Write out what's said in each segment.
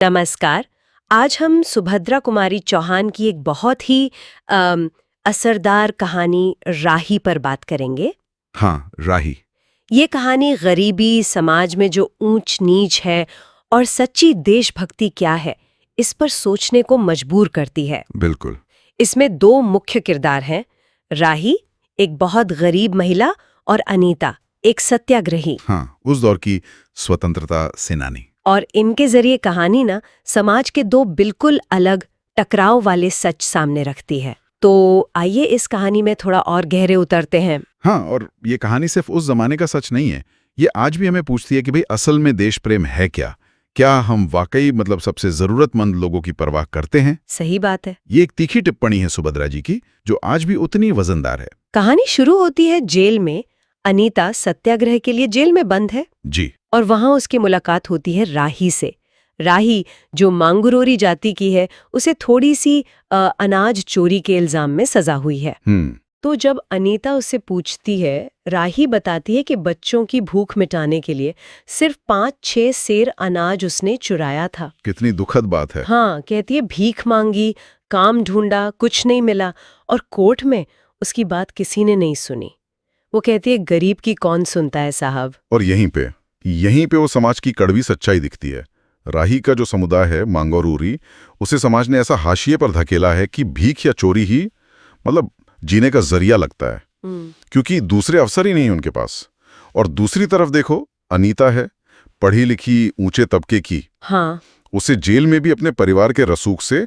नमस्कार। आज हम सुभद्रा कुमारी चौहान की एक बहुत ही असरदार कहानी राही पर बात करेंगे। हाँ, राही। ये कहानी गरीबी, समाज में जो ऊंच नीच है और सच्ची देशभक्ति क्या है, इस पर सोचने को मजबूर करती है। बिल्कुल। इसमें दो मुख्य किरदार हैं, राही एक बहुत गरीब महिला और अनीता एक सत्याग्रही। हाँ, उस दौर की स्वतंत्रता सेनानी। और इनके जरिए कहानी ना समाज के दो बिल्कुल अलग टकराव वाले सच सामने रखती है। तो आइए इस कहानी में थोड़ा और गहरे उतरते हैं। हाँ, और ये कहानी सिर्फ उस जमाने का सच नहीं है। ये आज भी हमें पूछती है कि भाई असल में देश प्रेम है क्या? क्या हम वाकई सबसे जरूरतमंद लोगों की परवाह करते हैं? सही बात है। ये एक तीखी टिप्पणी है सुभद्रा जी की, जो आज भी उतनी वजनदार है। कहानी शुरू होती है जेल में। अनीता सत्याग्रह के लिए जेल में बंद है जी। और वहां उसकी मुलाकात होती है राही से। राही जो मांगुरोरी जाति की है, उसे थोड़ी सी अनाज चोरी के इल्जाम में सजा हुई है। तो जब अनीता उससे पूछती है, राही बताती है कि बच्चों की भूख मिटाने के लिए सिर्फ 5-6 सेर अनाज उसने चुराया था। कितनी दुखद बात है। हाँ, कहती है भीख मांगी, काम ढूंढा, कुछ नहीं मिला और कोर्ट में उसकी बात किसी ने नहीं सुनी। वो कहती है गरीब की कौन सुनता है साहब। और यहीं पे वो समाज की कड़वी सच्चाई दिखती है। राही का जो समुदाय है मांगोरूरी, उसे समाज ने ऐसा हाशिए पर धकेला है कि भीख या चोरी ही जीने का जरिया लगता है, क्योंकि दूसरे अवसर ही नहीं उनके पास। और दूसरी तरफ देखो, अनीता है, पढ़ी लिखी ऊंचे तबके की। हाँ, उसे जेल में भी अपने परिवार के रसूख से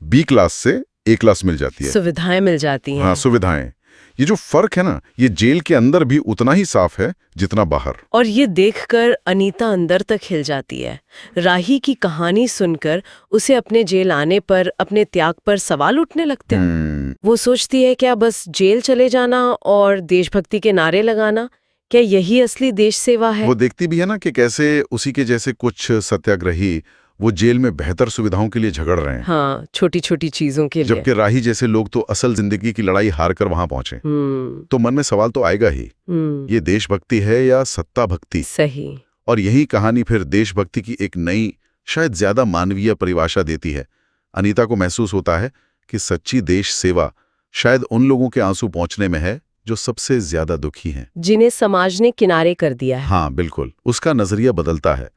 बी क्लास से ए क्लास मिल जाती है। सुविधाएं मिल जाती हैं। हाँ, सुविधाएं। ये जो फर्क है ना, ये जेल के अंदर भी उतना ही साफ है जितना बाहर। और ये देखकर अनीता अंदर तक हिल जाती है। राही की कहानी सुनकर उसे अपने जेल आने पर, अपने त्याग पर सवाल उठने लगते हैं। वो सोचती है क्या बस जेल चले जाना और देशभक्ति के नारे लगाना, क्या यही असली देश सेवा है? वो देखती भी है ना कि कैसे उसी के जैसे कुछ सत्याग्रही वो जेल में बेहतर सुविधाओं के लिए झगड़ रहे हैं। हाँ, छोटी छोटी चीजों के लिए। जबकि राही जैसे लोग तो असल जिंदगी की लड़ाई हार कर वहां पहुंचे। तो मन में सवाल तो आएगा ही, ये देशभक्ति है या सत्ता भक्ति? सही। और यही कहानी फिर देशभक्ति की एक नई, शायद ज्यादा मानवीय परिभाषा देती है। अनीता को महसूस होता है कि सच्ची देश सेवा शायद उन लोगों के आंसू पहुंचने में है जो सबसे ज्यादा दुखी हैं, जिन्हें समाज ने किनारे कर दिया है। हाँ बिल्कुल। उसका नजरिया बदलता है।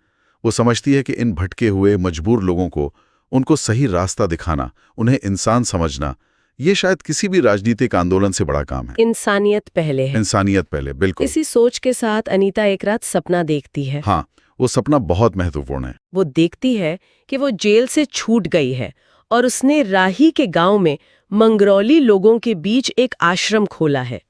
वो समझती है कि इन भटके हुए मजबूर लोगों को, उनको सही रास्ता दिखाना, उन्हें इंसान समझना, ये शायद किसी भी राजनीतिक आंदोलन से बड़ा काम है। इंसानियत पहले है। इंसानियत पहले, बिल्कुल। इसी सोच के साथ अनीता एक रात सपना देखती है। हाँ, वो सपना बहुत महत्वपूर्ण है। वो देखती है कि वो जेल से छूट गई है और उसने राही के गांव में मंगरौली लोगों के बीच एक आश्रम खोला है।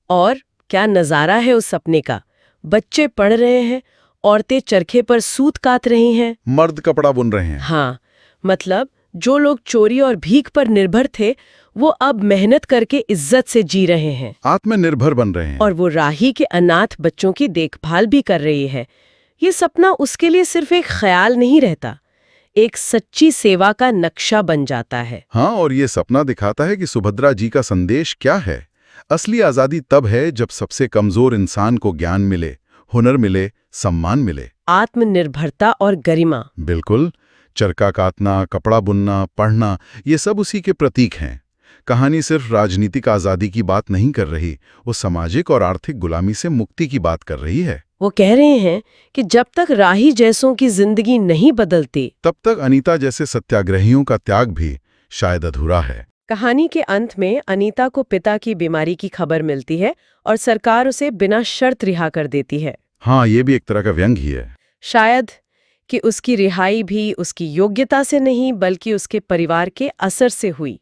और क्या नजारा है उस सपने का। बच्चे पढ़ रहे हैं, औरतें चरखे पर सूत काट रही हैं, मर्द कपड़ा बुन रहे हैं। हाँ, जो लोग चोरी और भीख पर निर्भर थे, वो अब मेहनत करके इज्जत से जी रहे हैं, आत्मनिर्भर बन रहे हैं। और वो राही के अनाथ बच्चों की देखभाल भी कर रही है। ये सपना उसके लिए सिर्फ एक ख्याल नहीं रहता, एक सच्ची सेवा का नक्शा बन जाता है। हाँ, और ये सपना दिखाता है कि सुभद्रा जी का संदेश क्या है। असली आजादी तब है जब सबसे कमजोर इंसान को ज्ञान मिले, हुनर मिले, सम्मान मिले। आत्मनिर्भरता और गरिमा। बिल्कुल। चरखा काटना, कपड़ा बुनना, पढ़ना, ये सब उसी के प्रतीक हैं। कहानी सिर्फ राजनीतिक आजादी की बात नहीं कर रही, वो सामाजिक और आर्थिक गुलामी से मुक्ति की बात कर रही है। वो कह रहे हैं कि जब तक राही जैसों की जिंदगी नहीं बदलती, तब तक अनीता जैसे सत्याग्रहियों का त्याग भी शायद अधूरा है। कहानी के अंत में अनीता को पिता की बीमारी की खबर मिलती है और सरकार उसे बिना शर्त रिहा कर देती है। हाँ, ये भी एक तरह का व्यंग ही है। शायद कि उसकी रिहाई भी उसकी योग्यता से नहीं, बल्कि उसके परिवार के असर से हुई।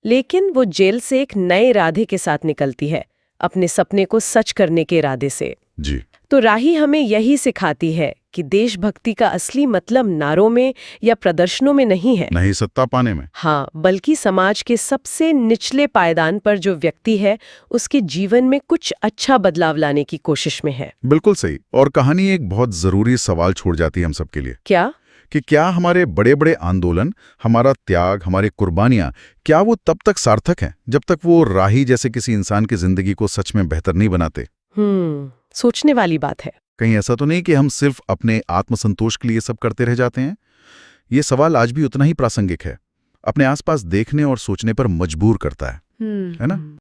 लेकिन वो जेल से एक नए इरादे के साथ निकलती है, अपने सपने को सच करने के इरादे से। जी। तो राही हमें यही सिखाती है कि देशभक्ति का असली मतलब नारों में या प्रदर्शनों में नहीं है, नहीं सत्ता पाने में। हाँ, बल्कि समाज के सबसे निचले पायदान पर जो व्यक्ति है, उसके जीवन में कुछ अच्छा बदलाव लाने की कोशिश में है। बिल्कुल सही। और कहानी एक बहुत जरूरी सवाल छोड़ जाती है हम सबके लिए। क्या? कि क्या हमारे बड़े बड़े आंदोलन, हमारा त्याग, हमारी कुर्बानियां, क्या वो तब तक सार्थक हैं जब तक वो राही जैसे किसी इंसान की जिंदगी को सच में बेहतर नहीं बनाते? सोचने वाली बात है। कहीं ऐसा तो नहीं कि हम सिर्फ अपने आत्मसंतोष के लिए सब करते रह जाते हैं? ये सवाल आज भी उतना ही प्रासंगिक है, अपने आसपास देखने और सोचने पर मजबूर करता है ना?